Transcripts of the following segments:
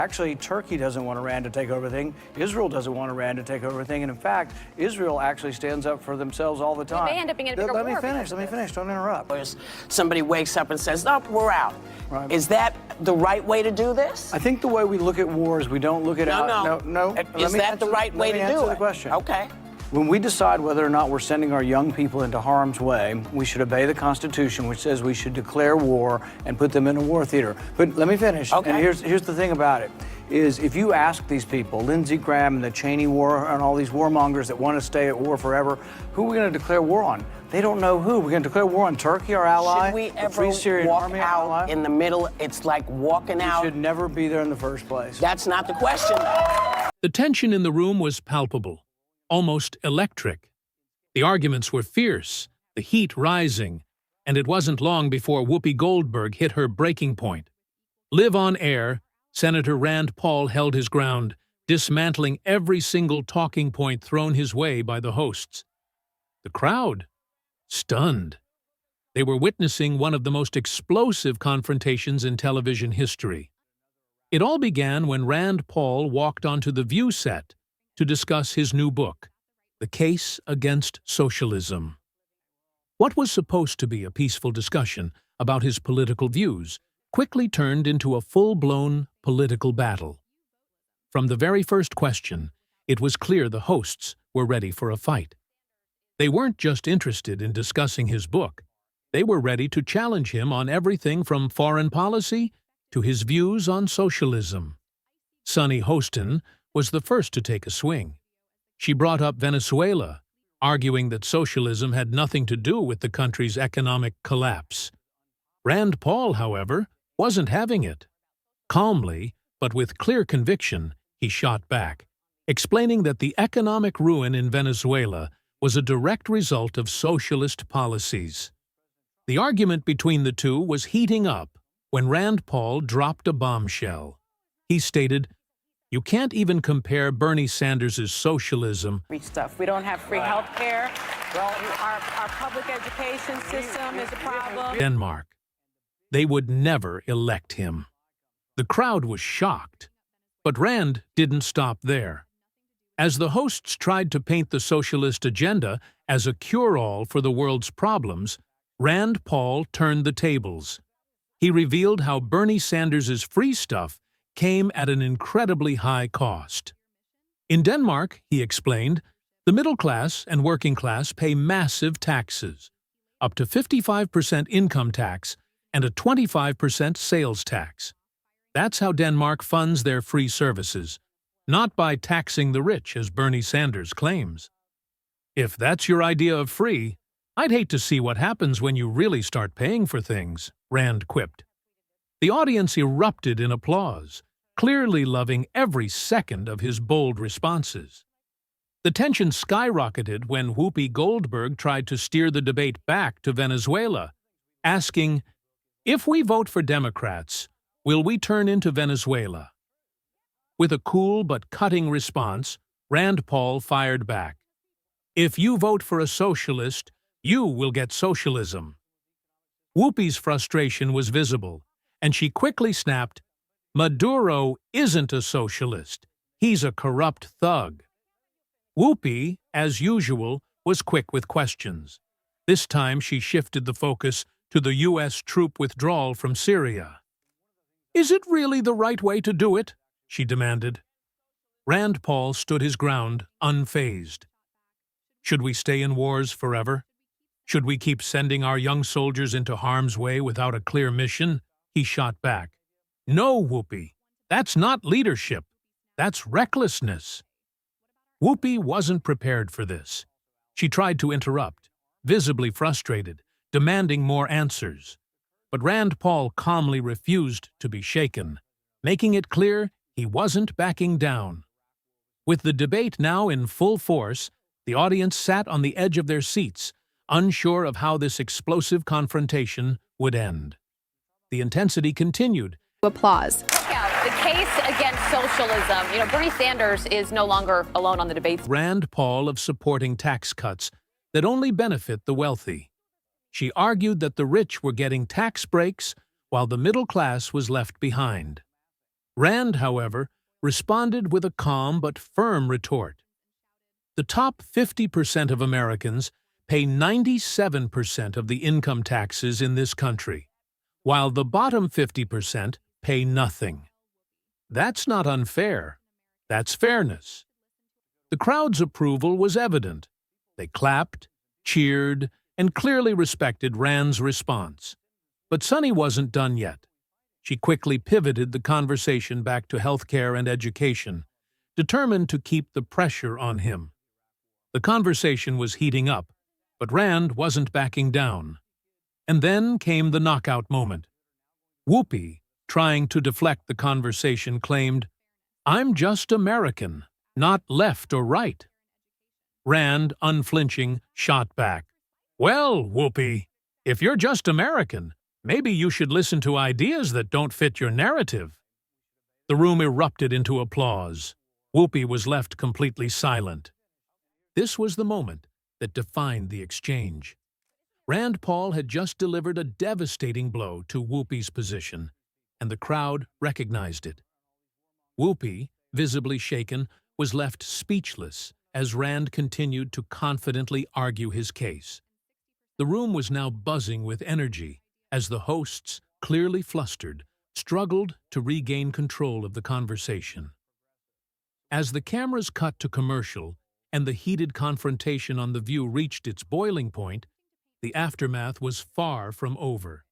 Actually, Turkey doesn't want Iran to take over everything. Israel doesn't want Iran to take over everything. And in fact, Israel actually stands up for themselves all the time. They may end up being in a bigger war. Let me finish. Don't interrupt. Somebody wakes up and says, "Oh, we're out." Right. Is that the right way to do this? I think the way we look at wars, we don't look at No. Is that the right way to do it? Let me answer the question. Okay. When we decide whether or not we're sending our young people into harm's way, we should obey the Constitution, which says we should declare war and put them in a war theater. But let me finish. Okay. And here's the thing about it, is if you ask these people, Lindsey Graham and the Cheney war and all these warmongers that want to stay at war forever, who are we going to declare war on? They don't know who. We're going to declare war on Turkey, our ally? Should we the ever Free Syrian walk Army, out ally? in the middle? It's like walking out. We should never be there in the first place. That's not the question. The tension in the room was palpable, almost electric. The arguments were fierce, the heat rising, and it wasn't long before Whoopi Goldberg hit her breaking point. Live on air, Senator Rand Paul held his ground, dismantling every single talking point thrown his way by the hosts. The crowd, stunned. They were witnessing one of the most explosive confrontations in television history. It all began when Rand Paul walked onto the View set to discuss his new book, The Case Against Socialism. What was supposed to be a peaceful discussion about his political views quickly turned into a full-blown political battle. From the very first question, it was clear the hosts were ready for a fight. They weren't just interested in discussing his book. They were ready to challenge him on everything from foreign policy to his views on socialism. Sunny Hostin was the first to take a swing. She brought up Venezuela, arguing that socialism had nothing to do with the country's economic collapse. Rand Paul, however, wasn't having it. Calmly, but with clear conviction, he shot back, explaining that the economic ruin in Venezuela was a direct result of socialist policies. The argument between the two was heating up when Rand Paul dropped a bombshell. He stated, "You can't even compare Bernie Sanders' socialism." Free stuff. We don't have free health care. Well, our public education system is a problem. Denmark. They would never elect him. The crowd was shocked. But Rand didn't stop there. As the hosts tried to paint the socialist agenda as a cure-all for the world's problems, Rand Paul turned the tables. He revealed how Bernie Sanders' free stuff came at an incredibly high cost. In Denmark, he explained, the middle class and working class pay massive taxes, up to 55% income tax and a 25% sales tax. That's how Denmark funds their free services, not by taxing the rich, as Bernie Sanders claims. If that's your idea of free, I'd hate to see what happens when you really start paying for things, Rand quipped. The audience erupted in applause, clearly loving every second of his bold responses. The tension skyrocketed when Whoopi Goldberg tried to steer the debate back to Venezuela, asking, "If we vote for Democrats, will we turn into Venezuela?" With a cool but cutting response, Rand Paul fired back. "If you vote for a socialist, you will get socialism." Whoopi's frustration was visible, and she quickly snapped, "Maduro isn't a socialist. He's a corrupt thug." Whoopi, as usual, was quick with questions. This time she shifted the focus to the U.S. troop withdrawal from Syria. "Is it really the right way to do it?" she demanded. Rand Paul stood his ground, unfazed. "Should we stay in wars forever? Should we keep sending our young soldiers into harm's way without a clear mission?" He shot back. "No, Whoopi. That's not leadership. That's recklessness." Whoopi wasn't prepared for this. She tried to interrupt, visibly frustrated, demanding more answers. But Rand Paul calmly refused to be shaken, making it clear he wasn't backing down. With the debate now in full force, the audience sat on the edge of their seats, unsure of how this explosive confrontation would end. The intensity continued. Applause. The case against socialism. Bernie Sanders is no longer alone on the debate. Rand Paul of supporting tax cuts that only benefit the wealthy. She argued that the rich were getting tax breaks while the middle class was left behind. Rand, however, responded with a calm but firm retort. The top 50% of Americans pay 97% of the income taxes in this country, while the bottom 50% pay nothing. That's not unfair. That's fairness. The crowd's approval was evident. They clapped, cheered, and clearly respected Rand's response. But Sunny wasn't done yet. She quickly pivoted the conversation back to healthcare and education, determined to keep the pressure on him. The conversation was heating up, but Rand wasn't backing down. And then came the knockout moment. Whoopi, trying to deflect the conversation, claimed, "I'm just American, not left or right." Rand, unflinching, shot back, "Well, Whoopi, if you're just American, maybe you should listen to ideas that don't fit your narrative." The room erupted into applause. Whoopi was left completely silent. This was the moment that defined the exchange. Rand Paul had just delivered a devastating blow to Whoopi's position, and the crowd recognized it. Whoopi, visibly shaken, was left speechless as Rand continued to confidently argue his case. The room was now buzzing with energy as the hosts, clearly flustered, struggled to regain control of the conversation. As the cameras cut to commercial and the heated confrontation on The View reached its boiling point, the aftermath was far from over.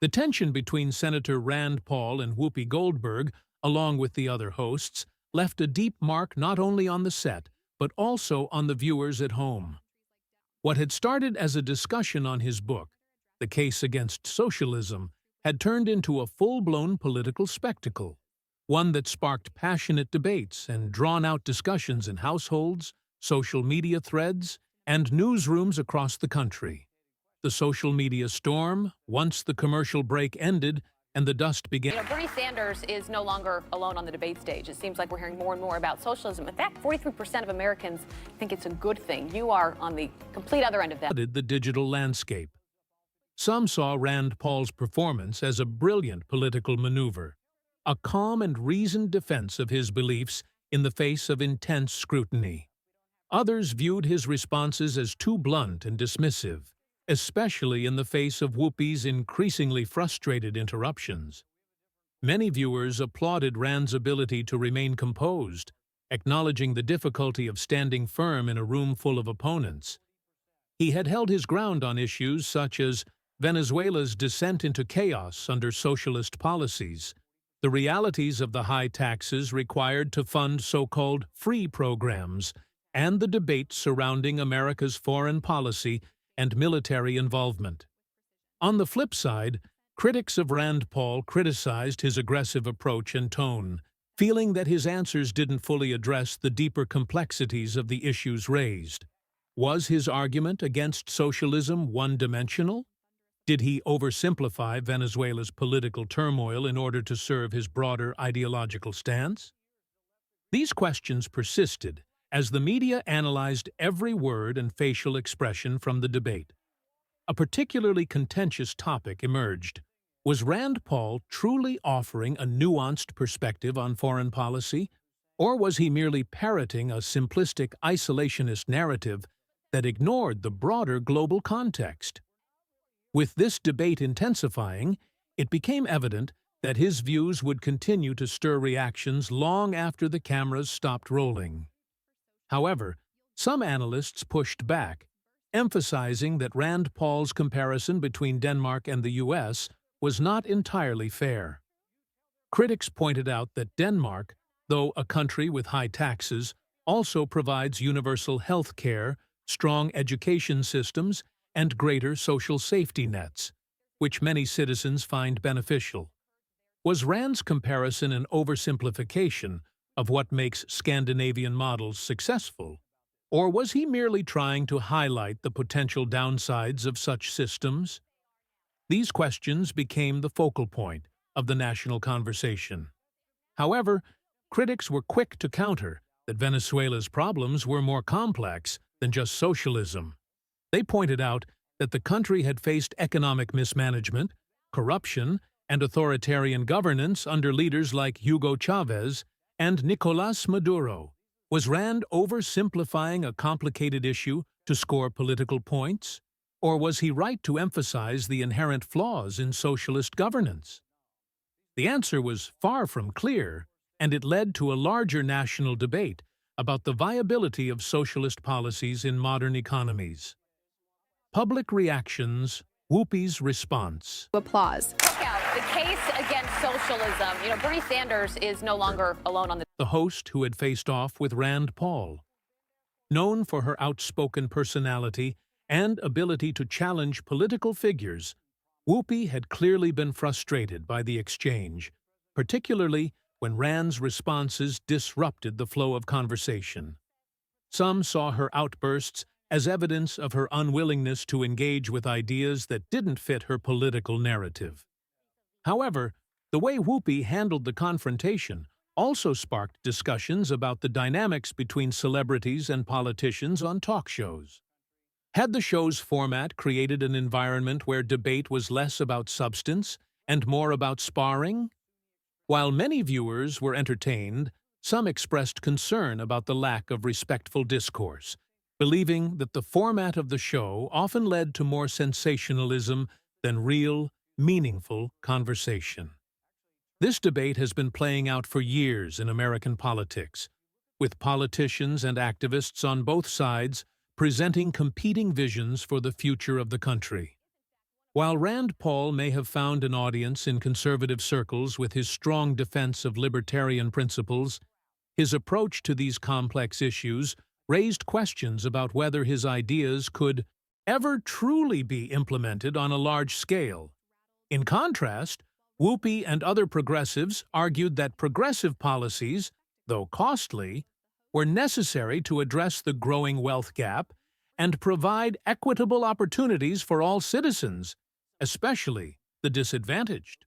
The tension between Senator Rand Paul and Whoopi Goldberg, along with the other hosts, left a deep mark not only on the set, but also on the viewers at home. What had started as a discussion on his book, The Case Against Socialism, had turned into a full-blown political spectacle, one that sparked passionate debates and drawn-out discussions in households, social media threads, and newsrooms across the country. The social media storm, once the commercial break ended and the dust began. Bernie Sanders is no longer alone on the debate stage. It seems like we're hearing more and more about socialism. In fact, 43% of Americans think it's a good thing. You are on the complete other end of that. The digital landscape. Some saw Rand Paul's performance as a brilliant political maneuver, a calm and reasoned defense of his beliefs in the face of intense scrutiny. Others viewed his responses as too blunt and dismissive, especially in the face of Whoopi's increasingly frustrated interruptions. Many viewers applauded Rand's ability to remain composed, acknowledging the difficulty of standing firm in a room full of opponents. He had held his ground on issues such as Venezuela's descent into chaos under socialist policies, the realities of the high taxes required to fund so-called free programs, and the debate surrounding America's foreign policy and military involvement. On the flip side, critics of Rand Paul criticized his aggressive approach and tone, feeling that his answers didn't fully address the deeper complexities of the issues raised. Was his argument against socialism one-dimensional? Did he oversimplify Venezuela's political turmoil in order to serve his broader ideological stance? These questions persisted as the media analyzed every word and facial expression from the debate. A particularly contentious topic emerged. Was Rand Paul truly offering a nuanced perspective on foreign policy, or was he merely parroting a simplistic isolationist narrative that ignored the broader global context? With this debate intensifying, it became evident that his views would continue to stir reactions long after the cameras stopped rolling. However, some analysts pushed back, emphasizing that Rand Paul's comparison between Denmark and the U.S. was not entirely fair. Critics pointed out that Denmark, though a country with high taxes, also provides universal health care, strong education systems, and greater social safety nets, which many citizens find beneficial. Was Rand's comparison an oversimplification of what makes Scandinavian models successful, or was he merely trying to highlight the potential downsides of such systems? These questions became the focal point of the national conversation. However, critics were quick to counter that Venezuela's problems were more complex than just socialism. They pointed out that the country had faced economic mismanagement, corruption, and authoritarian governance under leaders like Hugo Chavez and Nicolás Maduro. Was Rand oversimplifying a complicated issue to score political points? Or was he right to emphasize the inherent flaws in socialist governance? The answer was far from clear, and it led to a larger national debate about the viability of socialist policies in modern economies. Public reactions, Whoopi's response. Applause. Look out. The case against socialism. Bernie Sanders is no longer alone on The host who had faced off with Rand Paul. Known for her outspoken personality and ability to challenge political figures, Whoopi had clearly been frustrated by the exchange, particularly when Rand's responses disrupted the flow of conversation. Some saw her outbursts as evidence of her unwillingness to engage with ideas that didn't fit her political narrative. However, the way Whoopi handled the confrontation also sparked discussions about the dynamics between celebrities and politicians on talk shows. Had the show's format created an environment where debate was less about substance and more about sparring? While many viewers were entertained, some expressed concern about the lack of respectful discourse, believing that the format of the show often led to more sensationalism than real, meaningful conversation. This debate has been playing out for years in American politics, with politicians and activists on both sides presenting competing visions for the future of the country. While Rand Paul may have found an audience in conservative circles with his strong defense of libertarian principles, his approach to these complex issues raised questions about whether his ideas could ever truly be implemented on a large scale. In contrast, Whoopi and other progressives argued that progressive policies, though costly, were necessary to address the growing wealth gap and provide equitable opportunities for all citizens, especially the disadvantaged.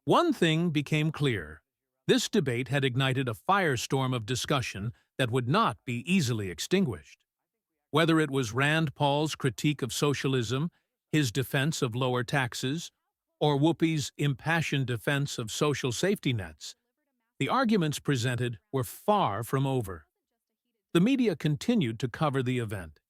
One thing became clear. This debate had ignited a firestorm of discussion that would not be easily extinguished. Whether it was Rand Paul's critique of socialism, his defense of lower taxes, or Whoopi's impassioned defense of social safety nets, the arguments presented were far from over. The media continued to cover the event,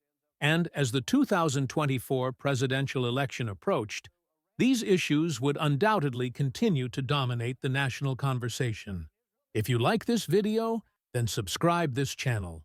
and as the 2024 presidential election approached, these issues would undoubtedly continue to dominate the national conversation. If you like this video, then subscribe this channel